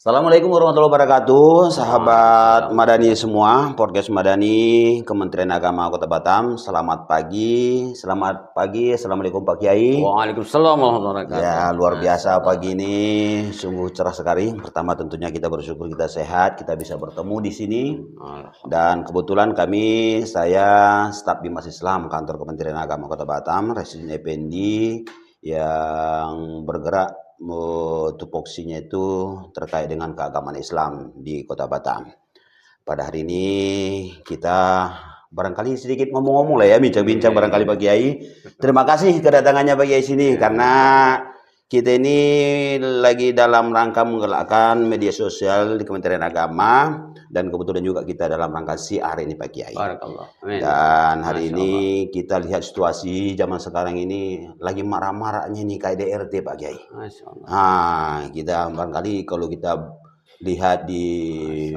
Assalamualaikum warahmatullahi wabarakatuh, sahabat Madani semua, podcast Madani, Kementerian Agama Kota Batam. Selamat pagi, Assalamualaikum Pak Kiai. Waalaikumsalam warahmatullahi wabarakatuh. Ya, luar biasa pagi ini, sungguh cerah sekali. Pertama tentunya kita bersyukur kita sehat, kita bisa bertemu di sini. Dan kebetulan saya staf Bimas Islam kantor Kementerian Agama Kota Batam, Residen Effendi yang bergerak tupoksinya itu terkait dengan keagamaan Islam di Kota Batam. Pada hari ini kita barangkali sedikit ngomong-ngomong lah ya, bincang-bincang barangkali Pak Kiai. Terima kasih kedatangannya Pak Kiai sini karena kita ini lagi dalam rangka menggerakkan media sosial di Kementerian Agama dan kebetulan juga kita dalam rangka siar ini Pak Kiai. Dan hari ini kita lihat situasi zaman sekarang ini lagi marah-marahnya nih KDRT Pak Kiai. Nah, kita barangkali kalau kita lihat di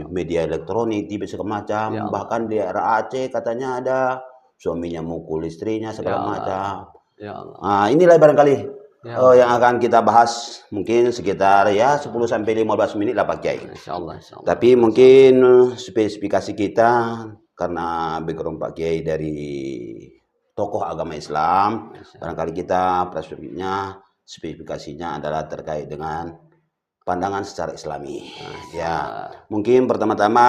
media elektronik, TV segala macam, bahkan di daerah Aceh katanya ada suaminya mukul istrinya segala macam. Nah, inilah barangkali yang akan kita bahas mungkin sekitar 10-15 menit lah Pak Kiai. Insyaallah. Tapi mungkin spesifikasi kita karena background Pak Kiai dari tokoh agama Islam, barangkali kita spesifikasinya adalah terkait dengan pandangan secara Islami. Mungkin pertama-tama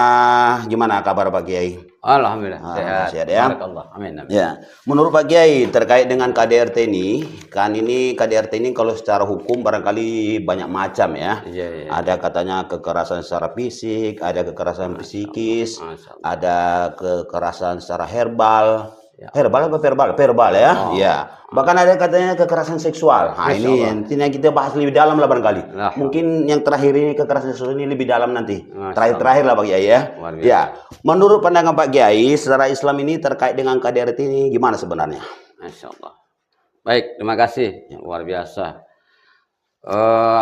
gimana kabar Pak Kiai? Alhamdulillah sehat ya. Amin. Ya, menurut Pak Kiai terkait dengan KDRT ini, KDRT ini kalau secara hukum barangkali banyak macam ya. Ada katanya kekerasan secara fisik, ada kekerasan psikis, ada kekerasan secara herbal. Herbal apa verbal ya? Iya. Bahkan ada katanya kekerasan seksual. Nah, ini intinya kita bahas lebih dalam lah barangkali. Mungkin yang terakhir ini kekerasan seksual ini lebih dalam nanti. Terakhir lah Pak Kiai ya. Ya. Menurut pandangan Pak Kiai secara Islam ini terkait dengan KDRT ini gimana sebenarnya? Masyaallah. Baik, terima kasih. Luar biasa.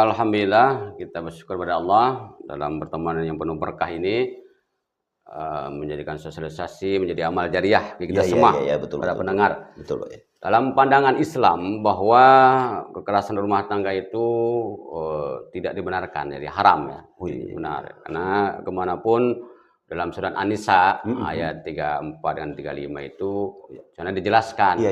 Alhamdulillah kita bersyukur pada Allah dalam pertemuan yang penuh berkah ini. Menjadikan sosialisasi menjadi amal jariah bagi kita semua para pendengar. Betul. Dalam pandangan Islam bahwa kekerasan rumah tangga itu tidak dibenarkan, jadi haram ya. Benar. Karena kemanapun dalam surat An-Nisa ayat 34 dan 35 itu sana dijelaskan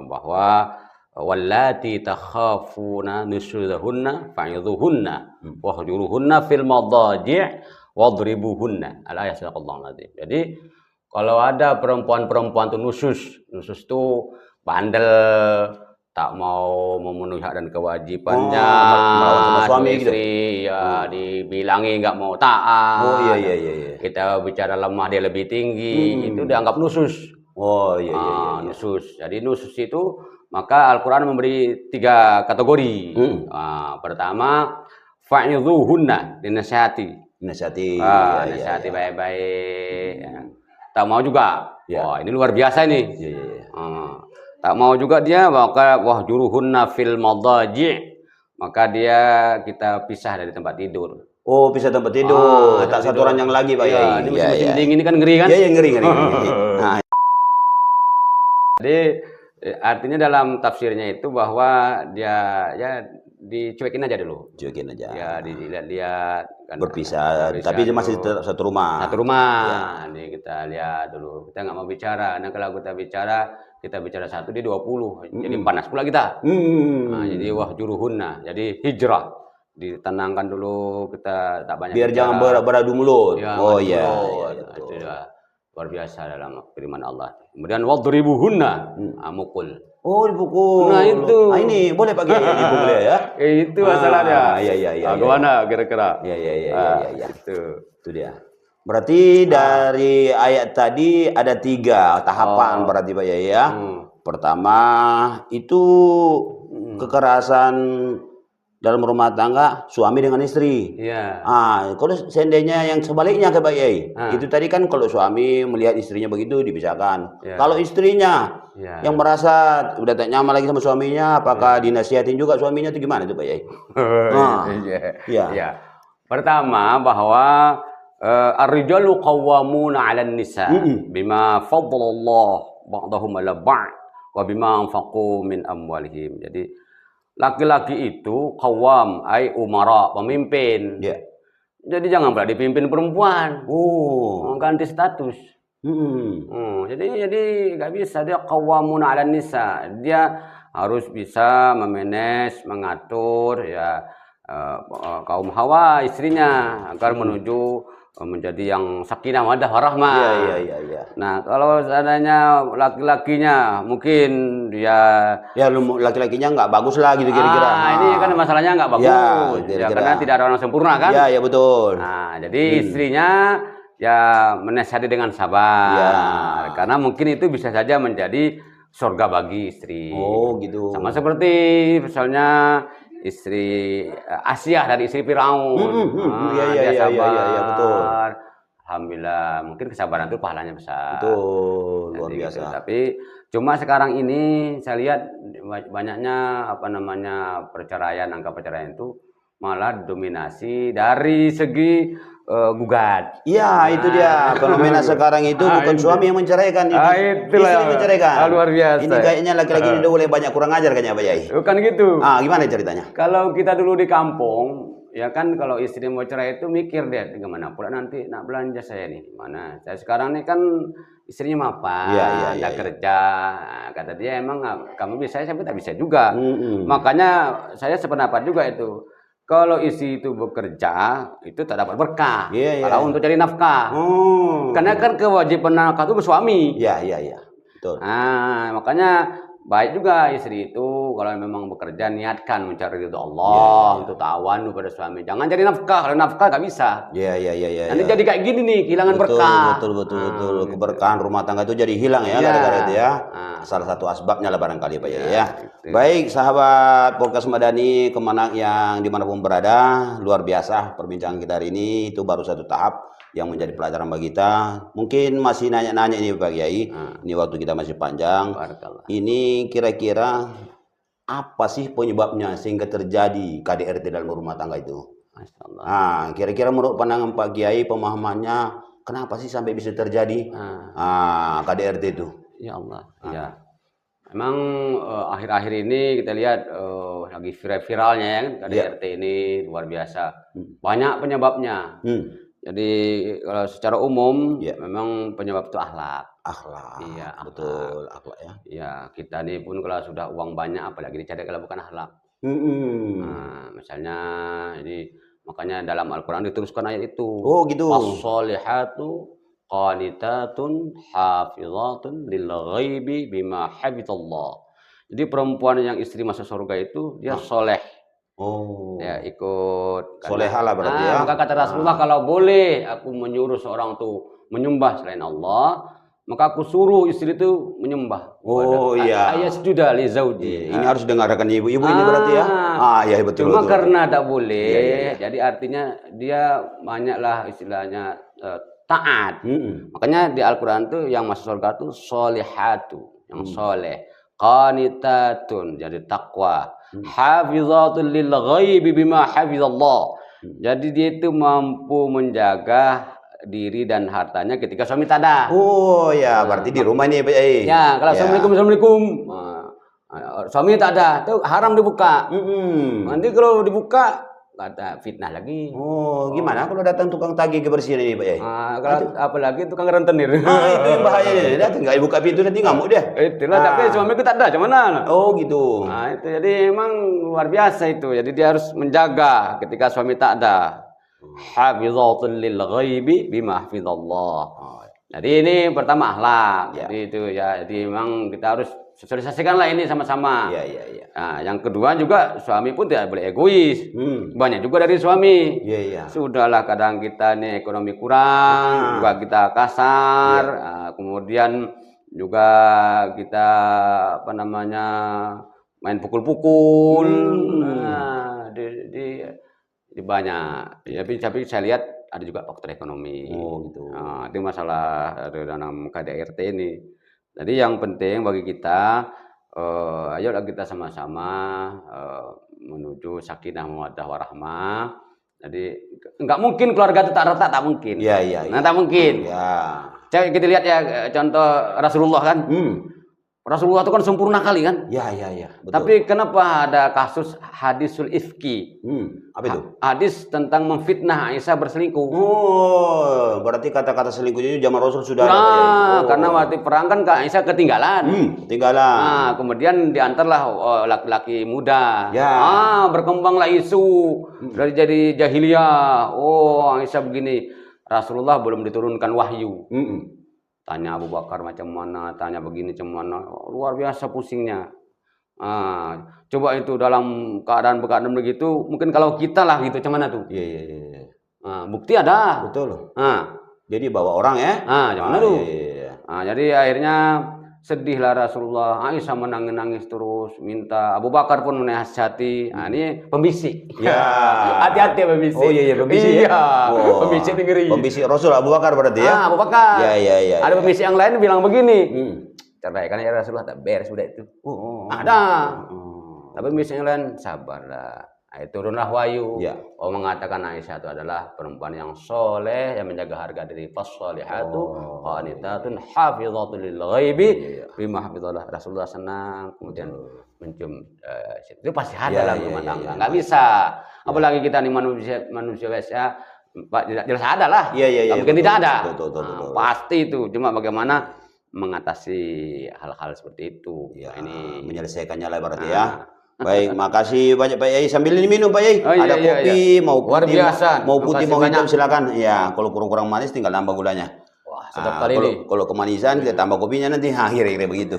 bahwa wallati takhafuna nusyuzahunna fa'idhuhunna wahjuruhunna fil madaji' wadribuhunna. Al-ayat sadaqallahu alazim. Jadi kalau ada perempuan-perempuan tuh nusus tuh bandel, tak mau memenuhi hak dan kewajibannya, sama suami istri, dibilangi nggak mau taat. Kita bicara lemah dia lebih tinggi, itu dianggap nusus. Nusus. Jadi nusus itu maka Al-Quran memberi 3 kategori. Pertama, fa'idhuhunna, dinasihati baik-baik. Tak mau juga. Wah, ini luar biasa ini. Tak mau juga dia, maka wahjuruhunna fil madaji', maka dia kita pisah dari tempat tidur. Oh, pisah tempat tidur. Tak satu ranjang lagi Pak Yai. Ini musim dingin ini kan ngeri kan? Iya, ngeri. Jadi artinya dalam tafsirnya itu bahwa dia dicuekin aja dulu. Ya, dilihat-lihat kan berpisah, tapi dia masih satu rumah. Ini kita lihat dulu. Kita nggak mau bicara. Nah, kalau kita bicara 1 dia 20. Jadi panas pula kita. Jadi wahjuruhunna. Jadi hijrah. Ditenangkan dulu, kita tak banyak biar bicara. Jangan beradu mulut. Itu luar biasa dalam firman Allah. Kemudian wadribuhunna, mukul. Oh, dipukul. Nah, itu. Ini boleh Pak Kiai dipukul ya? Itu masalahnya. Bagaimana kira-kira? Iya. Itu dia. Berarti dari ayat tadi ada 3 tahapan berarti Pak Kiai ya. Pertama itu kekerasan dalam rumah tangga suami dengan istri. Kalau seandainya yang sebaliknya ke Pak Kiai, itu tadi kan kalau suami melihat istrinya begitu dipisahkan. Kalau istrinya yang merasa udah tak nyaman lagi sama suaminya, apakah dinasihatin juga suaminya itu gimana itu Pak Kiai? Pertama bahwa ar-rijalu qawwamuna 'alan nisa bima faddalallah ba'dahum 'ala ba'd wa bima anfaqu min amwalihim. Jadi laki-laki itu qawwam, ai umara, pemimpin. Jadi jangan pula dipimpin perempuan. Oh. Ganti status. Jadi nggak bisa, dia qawwamun 'alan nisa. Dia harus bisa memanage, mengatur ya kaum Hawa istrinya agar menuju menjadi yang sakinah mawaddah warahmah. Iya. Nah, kalau seandainya laki-lakinya mungkin dia laki-lakinya nggak bagus lah gitu kira-kira. Ini kan masalahnya nggak bagus. Ya, karena tidak ada orang sempurna kan? Iya, betul. Nah, jadi istrinya ya menasihati dengan sabar. Karena mungkin itu bisa saja menjadi surga bagi istri. Oh, gitu. Sama seperti misalnya istri Asyah dari istri Firaun. Dia sabar. Betul. Alhamdulillah, mungkin kesabaran itu pahalanya besar. Betul, luar biasa. Gitu. Tapi cuma sekarang ini saya lihat banyaknya perceraian, angka perceraian itu malah dominasi dari segi gugat. Iya, itu dia fenomena sekarang itu bukan suami yang menceraikan, istri menceraikan. Luar biasa. Ini kayaknya laki-laki ini udah boleh banyak kurang ajar kayaknya Pak Yai. Bukan gitu. Gimana ceritanya? Kalau kita dulu di kampung, ya kan kalau istri mau cerai itu mikir deh, gimana pula nanti nak belanja saya nih, mana? Saya sekarang nih kan istrinya mapan, kerja. Nah, kata dia emang kamu bisa, saya tak bisa juga. Makanya saya sependapat juga itu. Kalau istri itu bekerja, itu tak dapat berkah. Kalau untuk cari nafkah. Karena kan kewajiban nafkah itu bersuami. Iya. Betul. Makanya baik juga istri itu kalau memang bekerja niatkan mencari ridho Allah untuk tawan kepada suami. Jangan cari nafkah, kalau nafkah nggak bisa. Iya. Nanti jadi kayak gini nih, kehilangan berkah. Betul. Keberkahan rumah tangga itu jadi hilang ya gara-gara itu ya. Salah satu asbabnya lah barangkali Pak Yai ya. Baik sahabat Podcast Madani dimanapun berada, luar biasa perbincangan kita hari ini. Itu baru satu tahap yang menjadi pelajaran bagi kita. Mungkin masih nanya-nanya ini Pak Kiai. Ini waktu kita masih panjang. Ini kira-kira apa sih penyebabnya sehingga terjadi KDRT dalam rumah tangga itu? Kira-kira menurut pandangan Pak Kiai, pemahamannya kenapa sih sampai bisa terjadi KDRT itu? Ya Allah. Ya. Memang akhir-akhir ini kita lihat lagi viralnya ya KDRT ini luar biasa. Banyak penyebabnya. Jadi kalau secara umum memang penyebab itu akhlak. Iya, betul, akhlak ya. Iya, kita nih pun kalau sudah uang banyak apalagi dicari kalau bukan akhlak. Misalnya ini makanya dalam Al-Qur'an diteruskan ayat itu. Oh, gitu. As-solihatu qanitatun hafizatun lil ghaibi bima hafizallah. Jadi perempuan yang istri masuk surga itu dia soleh. Ya ikut solehah lah berarti ya. Maka kata Rasulullah, kalau boleh aku menyuruh seorang tuh menyembah selain Allah, maka aku suruh istri itu menyembah. Ayasjuda li zauji. Ini harus dengarkan ibu-ibu ini berarti ya. Iya betul. Cuma karena tak boleh, jadi artinya dia banyaklah istilahnya taat. Makanya di Al-Qur'an tuh yang masuk surga tuh solihatu, yang soleh. Qanitatun, jadi takwa. Hafizatul lil ghaibi bima hafizallah. Jadi dia itu mampu menjaga diri dan hartanya ketika suami tak ada. Oh ya, berarti di rumah ini Pak Yai. Ya, kalau assalamualaikum. Suami tak ada, itu haram dibuka. Nanti kalau dibuka kata fitnah lagi. Gimana kalau datang tukang tagih kebersihan ini Pak Yai? Kalau apalagi tukang rentenir. Itu yang bahaya. Datang nggak buka pintu nanti ngamuk dia. Itulah, tapi suamiku tak ada, cuman. Oh gitu. Itu jadi emang luar biasa itu. Jadi dia harus menjaga ketika suami tak ada. Hafizatul lil ghaibi bima hafizallah. Jadi ini pertama akhlak. Jadi itu ya. Jadi memang kita harus sosialisasikanlah ini sama-sama. Iya. Nah, yang kedua juga suami pun tidak boleh egois. Banyak juga dari suami. Iya. Sudahlah kadang kita nih ekonomi kurang, juga kita kasar. Kemudian juga kita main pukul-pukul. Di banyak. Tapi saya lihat ada juga faktor ekonomi. Gitu. Itu masalah dalam KDRT ini. Jadi yang penting bagi kita, ayolah kita sama-sama menuju sakinah mawaddah warahmah. Jadi nggak mungkin keluarga itu tak retak, tak mungkin. Iya. Tak mungkin. Ya. Kita lihat ya contoh Rasulullah kan. Rasulullah itu kan sempurna kali kan? Ya, betul. Tapi kenapa ada kasus hadisul ifki? Apa itu? Hadis tentang memfitnah Aisyah berselingkuh. Oh, berarti kata-kata selingkuhnya zaman Rasul sudah ada. Karena waktu perang kan Aisyah ketinggalan. Ketinggalan. Nah, kemudian diantarlah laki-laki muda. Ya. Berkembanglah isu dari jadi jahiliyah. Oh, Aisyah begini. Rasulullah belum diturunkan wahyu. Tanya Abu Bakar macam mana, tanya begini macam mana, luar biasa pusingnya. Coba itu dalam keadaan begitu, mungkin kalau kita lah gitu, macam mana tuh? Iya. Bukti ada. Betul. Jadi bawa orang ya? Macam mana tuh? Iya. Jadi akhirnya sedihlah Rasulullah, Aisyah menangis terus, minta Abu Bakar pun menasihati. Ini pembisik. Ya. Hati-hati pembisik. Oh iya pembisik. Iya. Pembisik negeri. Pembisik Rasul Abu Bakar berarti ya? Abu Bakar. Iya. Ada pembisik yang lain bilang begini. Ceraikan ya Rasulullah, tak beres udah itu. Ada. Tapi pembisik yang lain sabarlah. Turunlah wahyu. Mengatakan Aisyah itu adalah perempuan yang soleh, yang menjaga harga diri. Fasolihatu qanitatun hafizatun lil ghaibi bima hafizallah. Rasulullah senang, kemudian mencium itu pasti ada lah rumah tangga. Nggak bisa. Apalagi kita nih manusia biasa, jelas ada lah. Iya. Mungkin tidak ada. Betul. Pasti itu. Cuma bagaimana mengatasi hal-hal seperti itu. Ini menyelesaikannya lah berarti ya. Baik, makasih banyak Pak Yai. Sambil ini minum Pak Yai. Ada kopi, mau putih, mau hitam silakan. Ya, kalau kurang manis tinggal nambah gulanya. Wah, sedap kali ini. Kalau kemanisan kita tambah kopinya nanti kira-kira begitu.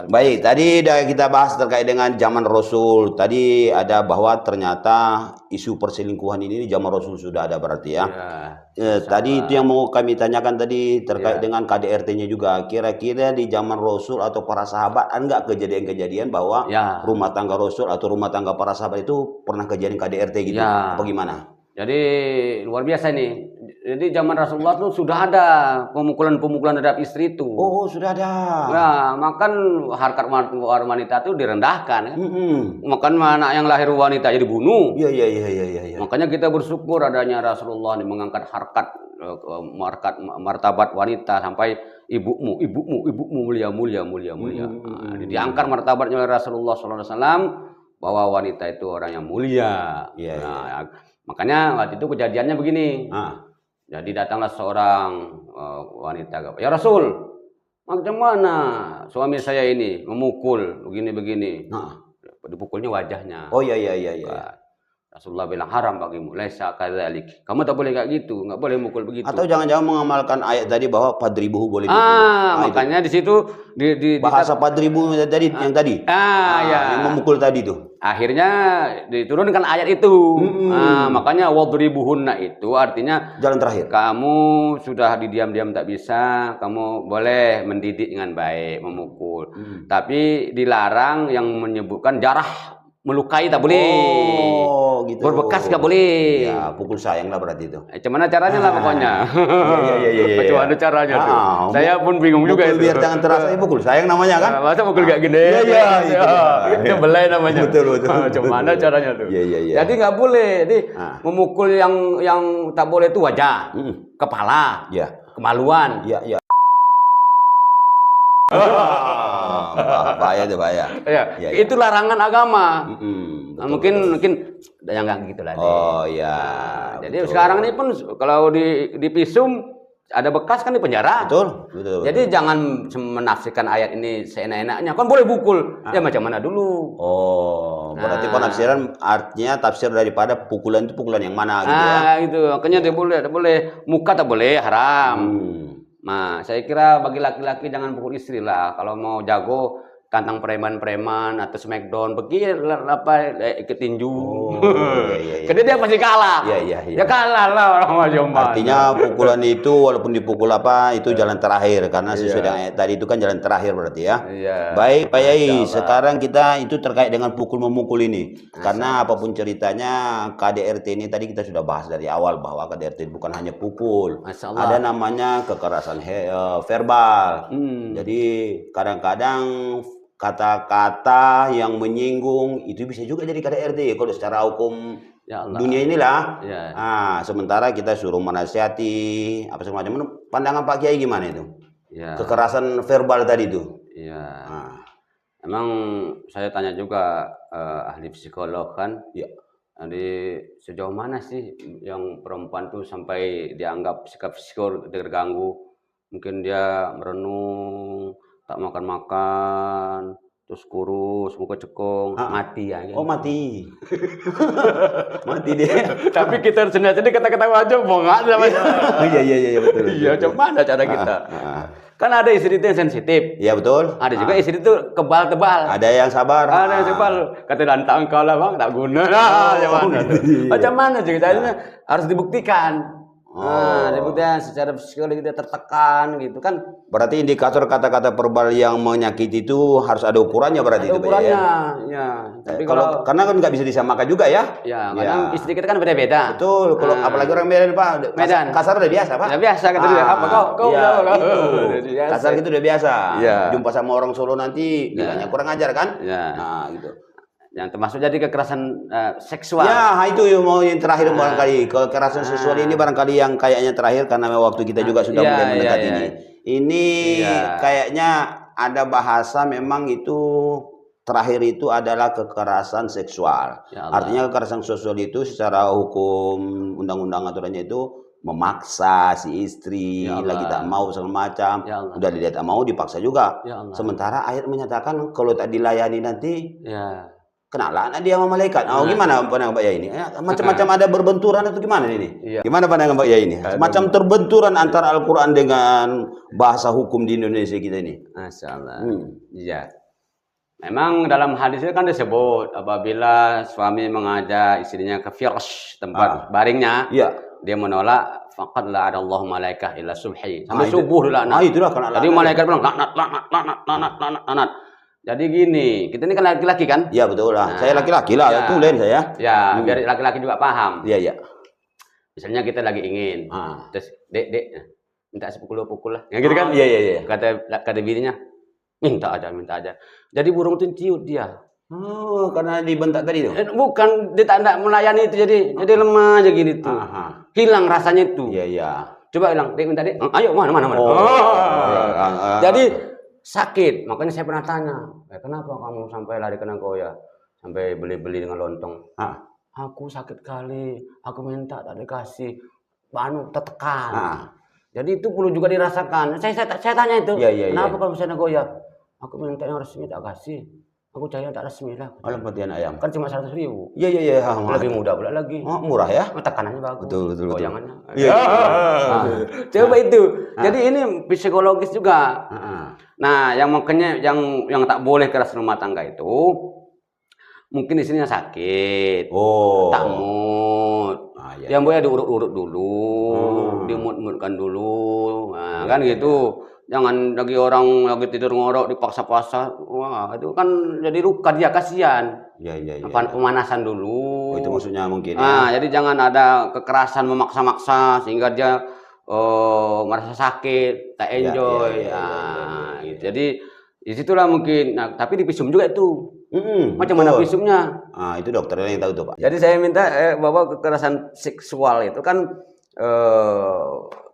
Baik, tadi udah kita bahas terkait dengan zaman Rasul. Tadi ada bahwa ternyata isu perselingkuhan ini zaman Rasul sudah ada berarti ya. Tadi itu yang mau kami tanyakan tadi terkait dengan KDRT-nya juga. Kira-kira di zaman Rasul atau para sahabat enggak kejadian-kejadian bahwa rumah tangga Rasul atau rumah tangga para sahabat itu pernah kejadian KDRT gitu? Apa gimana? Jadi luar biasa ini. Jadi zaman Rasulullah itu sudah ada pemukulan-pemukulan terhadap istri itu. Oh, sudah ada. Ya, makan harkat wanita itu direndahkan. Makan anak yang lahir wanita jadi dibunuh. Iya. Makanya kita bersyukur adanya Rasulullah ini mengangkat martabat wanita sampai ibumu mulia. Diangkat martabatnya oleh Rasulullah SAW bahwa wanita itu orang yang mulia. Makanya waktu itu kejadiannya begini. Jadi datanglah seorang wanita, ya Rasul, macam mana suami saya ini memukul begini. Dipukulnya wajahnya. Oh iya. Rasulullah bilang haram bagimu, laisa kadzalik. Kamu tak boleh kayak gitu, enggak boleh mukul begitu. Atau jangan-jangan mengamalkan ayat tadi bahwa padribuhu boleh dipukul. Makanya di situ di bahasa padribuhu tadi yang tadi. Yang memukul tadi tuh. Akhirnya diturunkan ayat itu. Makanya wadribuhunna itu artinya jalan terakhir. Kamu sudah didiam-diam tak bisa, kamu boleh mendidik dengan baik, memukul. Tapi dilarang yang menyebutkan jarah melukai tak boleh. Oh, gitu. Berbekas gak boleh. Ya, pukul sayang lah berarti itu. Gimana caranya lah pokoknya. Iya. Bagaimana caranya tuh? Saya pun bingung juga itu. Biar jangan terasa pukul sayang namanya kan? Masa pukul kayak gini? Iya. Itu belai namanya. Betul. Gimana caranya tuh? Iya. Jadi nggak boleh. Jadi memukul yang tak boleh itu wajah, kepala, kemaluan. Iya. Bahaya. Itu larangan agama. Mungkin yang nggak gitu lah. Oh iya. Jadi sekarang ini pun kalau di pisum ada bekas kan di penjara. Betul. Jadi jangan menafsirkan ayat ini seenak-enaknya. Kan boleh pukul. Ya macam mana dulu? Oh, berarti penafsiran artinya tafsir daripada pukulan itu pukulan yang mana gitu ya. Gitu. Makanya tidak boleh. Muka tak boleh, haram. Nah, saya kira bagi laki-laki jangan pukul istri lah. Kalau mau jago, tantang preman-preman atau smackdown, pergi ikut tinju. Karena dia pasti kalah. Iya. Ya kalah lah orang macam mana. Artinya pukulan itu walaupun dipukul itu jalan terakhir karena sesuai dengan tadi itu kan jalan terakhir berarti ya. Baik Pak Yai, sekarang kita itu terkait dengan pukul memukul ini. Karena apapun ceritanya KDRT ini tadi kita sudah bahas dari awal bahwa KDRT bukan hanya pukul. Ada namanya kekerasan verbal. Jadi kadang-kadang kata-kata yang menyinggung itu bisa juga jadi KDRT kalau secara hukum dunia inilah. Sementara kita suruh menasihati apa semacam. Pandangan Pak Kiai gimana itu? Kekerasan verbal tadi itu. Emang saya tanya juga ahli psikolog kan, Ya. jadi sejauh mana sih yang perempuan tuh sampai dianggap sikap psikolog terganggu? Mungkin dia merenung, tak makan-makan, terus kurus, muka cekung, Ah, ah. mati ya. Oh Gitu. mati. Mati dia. Tapi kita sendiri kata-kata aja bongak sama. Iya betul. Iya, coba mana cara kita? Kan ada istri itu yang sensitif. Iya betul. Ada juga istri itu kebal-tebal. Ada yang sabar. Ada yang kebal. Kata lantang kau lah bang, tak guna. Macam mana ceritanya? Harus dibuktikan. Nah, dibuktikan secara psikologi dia tertekan gitu kan. Berarti indikator kata-kata verbal yang menyakiti itu harus ada ukurannya berarti Ada itu, Pak, ukurannya, ya. ya. Tapi Kalau karena kan nggak bisa disamakan juga ya. ya, kadang istri kita kan beda-beda. Betul. Kalau apalagi orang Medan, Pak. Medan. Kasar udah biasa, Pak. Ya biasa kata dia. Apa kau ya, itu. Kasar gitu udah biasa. Iya. Jumpa sama orang Solo nanti bilangnya kurang ajar kan? Ya. Nah, gitu. Yang termasuk jadi kekerasan seksual. Ya, itu mau yang terakhir barangkali. Kekerasan seksual ini barangkali yang kayaknya terakhir karena waktu kita juga sudah mulai mendekati ini. Ini kayaknya ada bahasa memang itu terakhir itu adalah kekerasan seksual. Artinya kekerasan seksual itu secara hukum undang-undang aturannya itu memaksa si istri lagi tak mau segala macam. Udah dia tak mau dipaksa juga. Sementara ayat menyatakan kalau tak dilayani nanti kenalan dia sama malaikat. Oh, gimana pandangan Pak Yai ini? Macam-macam ada berbenturan atau gimana ini? Gimana pandangan Pak Yai ini? Macam terbenturan antara Al-Quran dengan bahasa hukum di Indonesia kita ini. Masya Allah. Iya. Memang dalam hadis itu kan disebut apabila suami mengajak istrinya ke firash tempat baringnya, dia menolak, faqad la'anallahu malaikah ila subhi. Sampai subuh dulu laknat. Itulah kan. Jadi malaikat bilang laknat. Jadi gini, kita ini kan laki-laki kan? Iya betul lah. Saya laki-laki lah, tulen saya. Ya, biar laki-laki juga paham. Iya. Misalnya kita lagi ingin, terus dek, minta pukul lah. Ya gitu kan? Iya. Kata bininya, minta aja. Jadi burung itu ciut dia. Oh, karena dibentak tadi tuh. Bukan, dia tak melayani itu jadi lemah aja gini tuh. Hilang rasanya itu. Iya. Coba bilang, dek minta dek. Ayo mana. Jadi sakit, makanya saya pernah tanya, kenapa kamu sampai lari ke Nagoya, sampai beli-beli dengan lontong? Aku sakit kali, aku minta tak dikasih, tertekan. Jadi itu perlu juga dirasakan. Saya tanya itu, kenapa kamu bisa Nagoya? Aku minta yang resmi tak kasih, aku cari yang tak resmi lah. Alam petian ayam. Kan cuma 100.000. Iya. Lebih mudah pula lagi. Murah ya? Tekanannya bagus. Betul. Goyangannya. Iya. Coba itu. Jadi ini psikologis juga. Nah, yang makanya yang tak boleh keras rumah tangga itu mungkin istrinya sakit, tak mood. Yang boleh diurut-urut dulu, dimut-mutkan dulu, kan gitu. Jangan lagi orang lagi tidur ngorok dipaksa-paksa, wah itu kan jadi luka dia, kasihan. Iya. Pemanasan dulu. Itu maksudnya mungkin. Jadi jangan ada kekerasan memaksa-maksa sehingga dia merasa sakit, tak enjoy. Gitu. Jadi disitulah mungkin. Nah, tapi di visum juga itu. Macam mana visumnya? Itu dokternya yang tahu tuh Pak. Jadi saya minta bahwa kekerasan seksual itu kan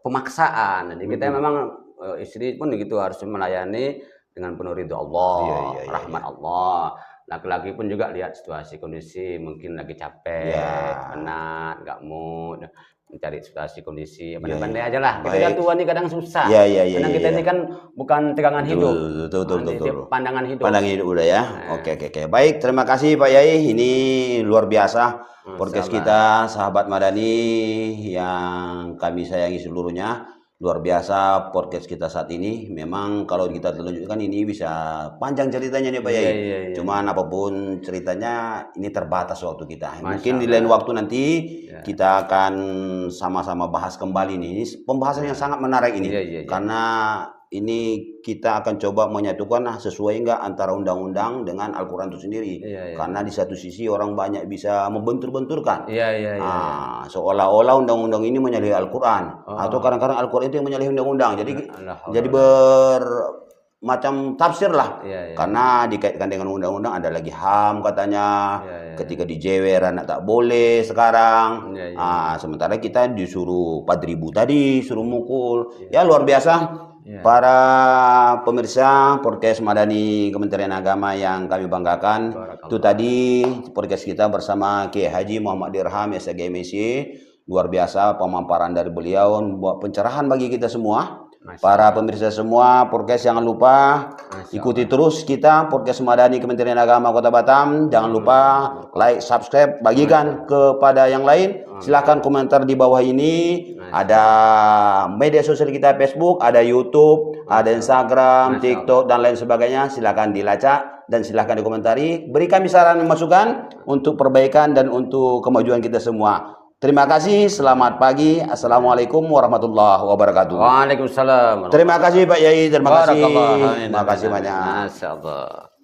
pemaksaan. Jadi kita memang istri pun begitu harus melayani dengan penuh ridho Allah, rahmat Allah. Laki-laki pun juga lihat situasi kondisi, mungkin lagi capek, penat, nggak mood, mencari situasi kondisi, pandai-pandai aja lah. Kita kan tua nih kadang susah. Karena kita ini kan bukan tegangan hidup. Betul. Pandangan hidup. Pandangan hidup udah ya. Oke. Baik, terima kasih Pak Yai. Ini luar biasa podcast kita, sahabat Madani yang kami sayangi seluruhnya. Luar biasa podcast kita saat ini. Memang kalau kita telunjukkan ini bisa panjang ceritanya nih Pak Yai. Cuman apapun ceritanya ini terbatas waktu kita. Mungkin di lain waktu nanti kita akan sama-sama bahas kembali nih. Ini pembahasan yang sangat menarik ini. Karena ini kita akan coba menyatukan sesuai enggak antara undang-undang dengan Al-Quran itu sendiri. Karena di satu sisi orang banyak bisa membentur-benturkan. Seolah-olah undang-undang ini menyalahi Al-Quran. Atau kadang-kadang Al-Quran itu yang menyalahi undang-undang. Jadi macam tafsir lah. Karena dikaitkan dengan undang-undang ada lagi HAM katanya. Ketika dijewer anak tak boleh sekarang. Sementara kita disuruh 4.000 tadi, suruh mukul. Ya luar biasa. Para pemirsa podcast Madani Kementerian Agama yang kami banggakan, itu tadi podcast kita bersama Kiai Haji Muhammad Dirham SGMC. Luar biasa pemaparan dari beliau, membuat pencerahan bagi kita semua. Para pemirsa semua, podcast jangan lupa ikuti terus kita podcast Madani Kementerian Agama Kota Batam. Jangan lupa like, subscribe, bagikan kepada yang lain. Silahkan komentar di bawah ini. Ada media sosial kita, Facebook, ada YouTube, ada Instagram, TikTok dan lain sebagainya. Silahkan dilacak dan silahkan dikomentari. Beri kami saran dan masukan untuk perbaikan dan untuk kemajuan kita semua. Terima kasih, selamat pagi. Assalamualaikum warahmatullahi wabarakatuh. Waalaikumsalam. Terima kasih Pak Yai, terima kasih. Barakallah. Terima kasih banyak. Masya Allah.